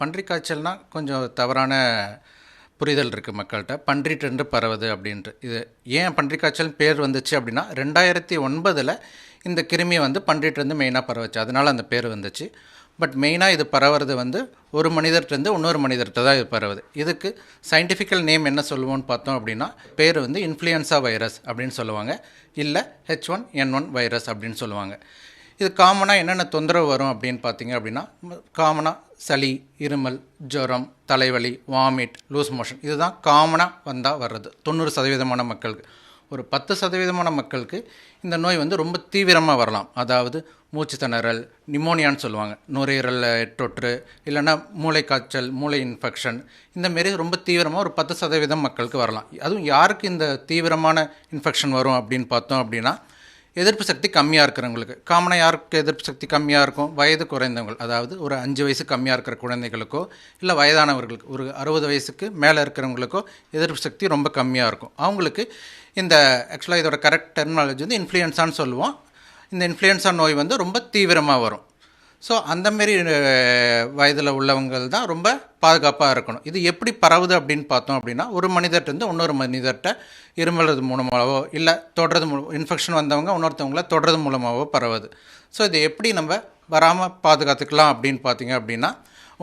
பன்றி காய்ச்சல்னால் கொஞ்சம் தவறான புரிதல் இருக்குது மக்கள்கிட்ட. பன்றிட்டு பரவுது அப்படின்ட்டு. இது ஏன் பன்றி காய்ச்சல் பேர் வந்துச்சு அப்படின்னா 2009 இந்த கிருமி வந்து பன்றிட்டு மெயினாக பரவச்சு, அதனால் அந்த பேர் வந்துச்சு. பட் மெயினாக இது பரவுறது வந்து ஒரு மனிதர்கிட்ட இன்னொரு மனிதர்கிட்ட தான் இது பரவுது. இதுக்கு சயின்டிஃபிக்கல் நேம் என்ன சொல்லுவோன்னு பார்த்தோம் அப்படின்னா பேர் வந்து இன்ஃப்ளூயன்ஸா வைரஸ் அப்படின்னு சொல்லுவாங்க, இல்லை H1N1 வைரஸ் அப்படின்னு சொல்லுவாங்க. இது காமனாக என்னென்ன தொந்தரவு வரும் அப்படின்னு பார்த்தீங்க அப்படின்னா காமனாக சளி, இருமல், ஜுரம், தலைவலி, வாமிட், லூஸ் மோஷன், இதுதான் காமனாக வந்தால் வர்றது 90% மக்களுக்கு. ஒரு 10% மக்களுக்கு இந்த நோய் வந்து ரொம்ப தீவிரமாக வரலாம். அதாவது மூச்சு திணறல், நிமோனியான்னு சொல்லுவாங்க, நுரையீரல் தொற்று, இல்லைன்னா மூளை காய்ச்சல், மூளை இன்ஃபெக்ஷன், இந்தமாரி ரொம்ப தீவிரமாக ஒரு 10% மக்களுக்கு வரலாம். அதுவும் யாருக்கு இந்த தீவிரமான இன்ஃபெக்ஷன் வரும் அப்படின்னு பார்த்தோம் அப்படின்னா எதிர்ப்பு சக்தி கம்மியாக இருக்கிறவங்களுக்கு. காமனாக யாருக்கு எதிர்ப்பு சக்தி கம்மியாக இருக்கும்? வயது குறைந்தவங்க, அதாவது ஒரு 5 வயசு கம்மியாக இருக்கிற குழந்தைகளுக்கோ இல்லை வயதானவர்களுக்கு ஒரு 60 வயசுக்கு மேலே இருக்கிறவங்களுக்கோ எதிர்ப்பு சக்தி ரொம்ப கம்மியாக இருக்கும். அவங்களுக்கு இந்த ஆக்சுவலாக இதோட கரெக்ட் டெர்மினாலஜி வந்து இன்ஃப்ளூயன்ஸான்னு சொல்லுவோம். இந்த இன்ஃப்ளூயன்ஸா நோய் வந்து ரொம்ப தீவிரமாக வரும். ஸோ அந்தமாரி வயதில் உள்ளவங்கள் தான் ரொம்ப பாதுகாப்பாக இருக்கணும். இது எப்படி பரவுது அப்படின்னு பார்த்தோம் அப்படின்னா ஒரு மனிதர்கிட்ட இன்னொரு மனிதர்கிட்ட இருமல்றது மூலமாகவோ இல்லை தொடுறது இன்ஃபெக்ஷன் வந்தவங்க இன்னொருத்தவங்கள தொடுறது மூலமாகவோ பரவுது. ஸோ இதை எப்படி நம்ம வராமல் பாதுகாத்துக்கலாம் அப்படின்னு பார்த்தீங்க அப்படின்னா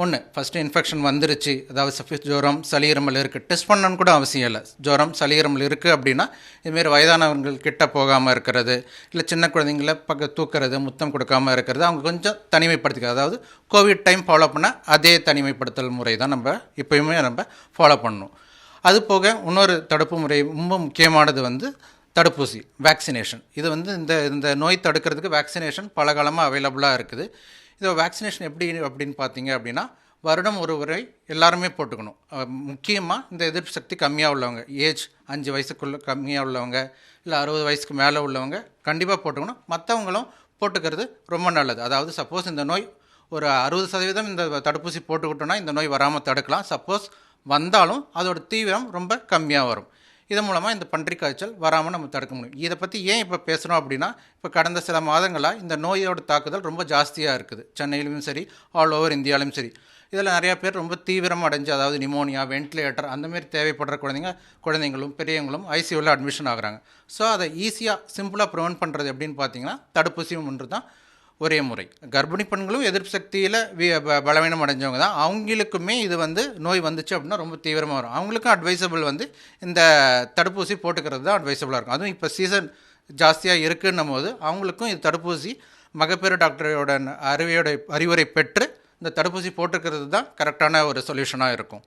ஒன்று, ஃபஸ்ட்டு இன்ஃபெக்ஷன் வந்துருச்சு, அதாவது ஜுரம், சளி, இருமல் இருக்குது, டெஸ்ட் பண்ணணுன்னு கூட அவசியம் இல்லை. ஜுரம், சளி, இருமல் இருக்குது அப்படின்னா இதுமாரி வயதானவர்கள் கிட்ட போகாமல் இருக்கிறது, இல்லை சின்ன குழந்தைங்கள தூக்கிறது, முத்தம் கொடுக்காமல் இருக்கிறது, அவங்க கொஞ்சம் தனிமைப்படுத்திக்கிறது. அதாவது கோவிட் டைம் ஃபாலோ பண்ண அதே தனிமைப்படுத்தல் முறை தான் நம்ம இப்போயுமே நம்ம ஃபாலோ பண்ணணும். அது போக இன்னொரு தடுப்பு முறை ரொம்ப முக்கியமானது வந்து தடுப்பூசி, வேக்சினேஷன். இது வந்து இந்த நோய் தடுக்கிறதுக்கு வேக்சினேஷன் பல காலமாக அவைலபிளாக இருக்குது. இது வேக்சினேஷன் எப்படி அப்படின்னு பார்த்தீங்க அப்படின்னா வருடம் ஒரு முறை எல்லாருமே போட்டுக்கணும். முக்கியமாக இந்த எதிர்ப்பு சக்தி கம்மியாக உள்ளவங்க, ஏஜ் 5 வயசுக்குள்ளே கம்மியாக உள்ளவங்க, இல்லை 60 வயசுக்கு மேலே உள்ளவங்க கண்டிப்பாக போட்டுக்கணும். மற்றவங்களும் போட்டுக்கிறது ரொம்ப நல்லது. அதாவது சப்போஸ் இந்த நோய் ஒரு 60% இந்த தடுப்பூசி போட்டுக்கிட்டோன்னா இந்த நோய் வராமல் தடுக்கலாம். சப்போஸ் வந்தாலும் அதோட தீவிரம் ரொம்ப கம்மியாக வரும். இதன் மூலமாக இந்த பன்றி காய்ச்சல் வராமல் நம்ம தடுக்க முடியும். இதை பற்றி ஏன் இப்போ பேசுகிறோம் அப்படின்னா இப்போ கடந்த சில மாதங்களாக இந்த நோயோட தாக்குதல் ரொம்ப ஜாஸ்தியாக இருக்குது. சென்னையிலும் சரி, ஆல் ஓவர் இந்தியாவிலும் சரி. இதில் நிறையா பேர் ரொம்ப தீவிரமாக அடைஞ்சு, அதாவது நிமோனியா, வென்டிலேட்டர் அந்தமாரி தேவைப்படுற குழந்தைங்களும் பெரியவங்களும் ஐசியூவில் அட்மிஷன் ஆகுறாங்க. ஸோ அதை ஈஸியாக சிம்பிளாக ப்ரிவென்ட் பண்ணுறது எப்படின்னு பார்த்தீங்கன்னா தடுப்பூசியும் ஒன்று தான் ஒரே முறை. கர்ப்பிணி பெண்களும் எதிர்ப்பு சக்தியில் பலவீனம் அடைஞ்சவங்க தான். அவங்களுக்குமே இது வந்து நோய் வந்துச்சு அப்படின்னா ரொம்ப தீவிரமாக வரும். அவங்களுக்கும் அட்வைசபிள் வந்து இந்த தடுப்பூசி போட்டுக்கிறது தான் அட்வைசபிளாக இருக்கும். அதுவும் இப்போ சீசன் ஜாஸ்தியாக இருக்குன்னும் போது அவங்களுக்கும் இது தடுப்பூசி மகப்பேறு டாக்டரோட அறிவுரை பெற்று இந்த தடுப்பூசி போட்டுக்கிறது தான் கரெக்டான ஒரு சொல்யூஷனாக இருக்கும்.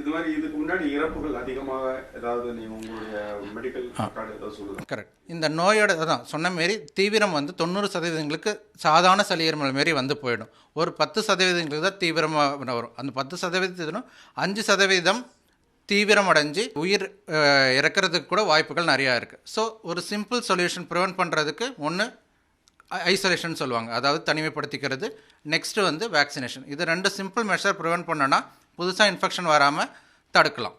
இது மாதிரி இதுக்கு முன்னாடி இறப்புகள் அதிகமாக ஏதாவது நீங்கள் உங்களுடைய மெடிக்கல் ரெக்கார்டு ஏதாவது சொல்லுங்கள். கரெக்ட். இந்த நோயோட அதான் சொன்ன மாரி தீவிரம் வந்து 90% சாதாரண சளி இருமல் மாரி வந்து போயிடும். ஒரு 10% தான் தீவிரமாக வரும். அந்த 10% 5% தீவிரம் அடைஞ்சு உயிர் இறக்கிறதுக்கு கூட வாய்ப்புகள் நிறையா இருக்குது. ஸோ ஒரு சிம்பிள் சொல்யூஷன் ப்ரிவென்ட் பண்ணுறதுக்கு ஒன்று ஐசோலேஷன் சொல்லுவாங்க, அதாவது தனிமைப்படுத்திக்கிறது. நெக்ஸ்ட்டு வந்து வேக்சினேஷன். இது 2 சிம்பிள் மெஷர் ப்ரிவென்ட் பண்ணோன்னா புதுசாக இன்ஃபெக்ஷன் வராமல் தடுக்கலாம்.